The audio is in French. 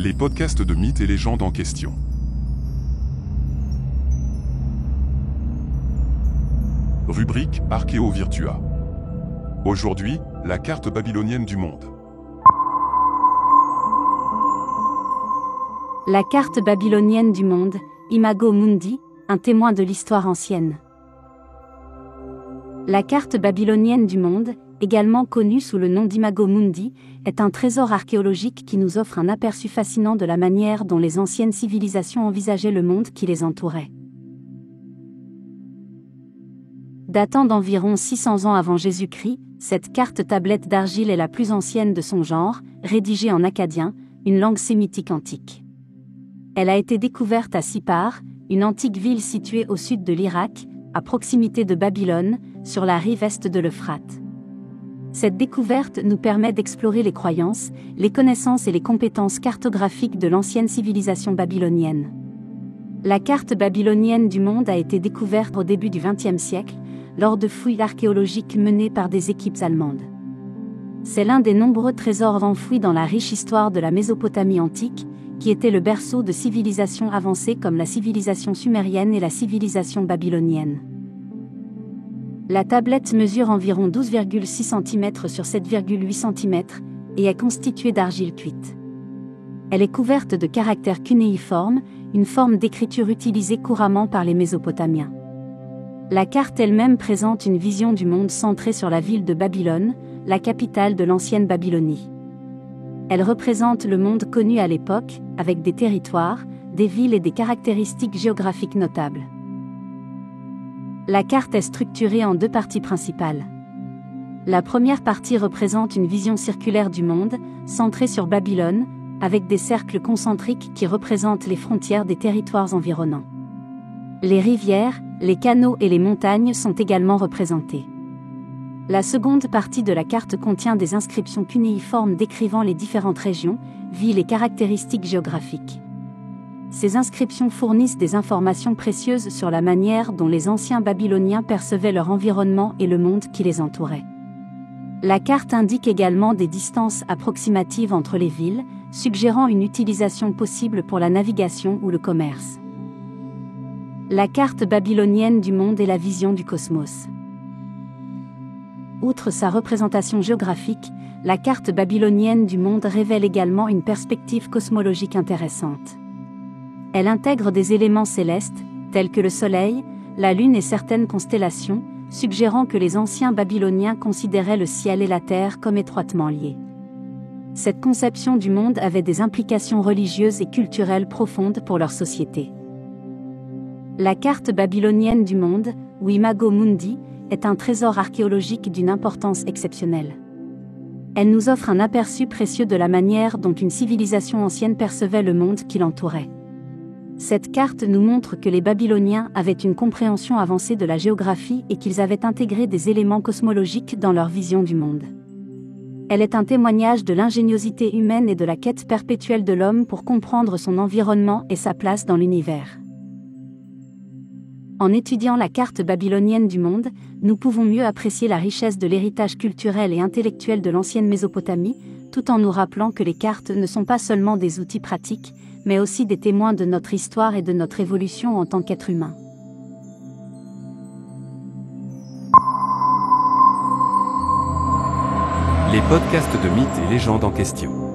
Les podcasts de mythes et légendes en question. Rubrique Archéo Virtua. Aujourd'hui, la carte babylonienne du monde. La carte babylonienne du monde, Imago Mundi, un témoin de l'histoire ancienne. La carte babylonienne du monde, également connue sous le nom d'Imago Mundi, est un trésor archéologique qui nous offre un aperçu fascinant de la manière dont les anciennes civilisations envisageaient le monde qui les entourait. Datant d'environ 600 ans avant Jésus-Christ, cette carte tablette d'argile est la plus ancienne de son genre, rédigée en akkadien, une langue sémitique antique. Elle a été découverte à Sippar, une antique ville située au sud de l'Irak, à proximité de Babylone, sur la rive est de l'Euphrate. Cette découverte nous permet d'explorer les croyances, les connaissances et les compétences cartographiques de l'ancienne civilisation babylonienne. La carte babylonienne du monde a été découverte au début du XXe siècle, lors de fouilles archéologiques menées par des équipes allemandes. C'est l'un des nombreux trésors enfouis dans la riche histoire de la Mésopotamie antique, qui était le berceau de civilisations avancées comme la civilisation sumérienne et la civilisation babylonienne. La tablette mesure environ 12,6 cm sur 7,8 cm et est constituée d'argile cuite. Elle est couverte de caractères cunéiformes, une forme d'écriture utilisée couramment par les Mésopotamiens. La carte elle-même présente une vision du monde centrée sur la ville de Babylone, la capitale de l'ancienne Babylonie. Elle représente le monde connu à l'époque, avec des territoires, des villes et des caractéristiques géographiques notables. La carte est structurée en deux parties principales. La première partie représente une vision circulaire du monde, centrée sur Babylone, avec des cercles concentriques qui représentent les frontières des territoires environnants. Les rivières, les canaux et les montagnes sont également représentés. La seconde partie de la carte contient des inscriptions cunéiformes décrivant les différentes régions, villes et caractéristiques géographiques. Ces inscriptions fournissent des informations précieuses sur la manière dont les anciens Babyloniens percevaient leur environnement et le monde qui les entourait. La carte indique également des distances approximatives entre les villes, suggérant une utilisation possible pour la navigation ou le commerce. La carte babylonienne du monde est la vision du cosmos. Outre sa représentation géographique, la carte babylonienne du monde révèle également une perspective cosmologique intéressante. Elle intègre des éléments célestes, tels que le Soleil, la Lune et certaines constellations, suggérant que les anciens Babyloniens considéraient le ciel et la terre comme étroitement liés. Cette conception du monde avait des implications religieuses et culturelles profondes pour leur société. La carte babylonienne du monde, ou Imago Mundi, est un trésor archéologique d'une importance exceptionnelle. Elle nous offre un aperçu précieux de la manière dont une civilisation ancienne percevait le monde qui l'entourait. Cette carte nous montre que les Babyloniens avaient une compréhension avancée de la géographie et qu'ils avaient intégré des éléments cosmologiques dans leur vision du monde. Elle est un témoignage de l'ingéniosité humaine et de la quête perpétuelle de l'homme pour comprendre son environnement et sa place dans l'univers. En étudiant la carte babylonienne du monde, nous pouvons mieux apprécier la richesse de l'héritage culturel et intellectuel de l'ancienne Mésopotamie, tout en nous rappelant que les cartes ne sont pas seulement des outils pratiques, mais aussi des témoins de notre histoire et de notre évolution en tant qu'être humain. Les podcasts de mythes et légendes en question.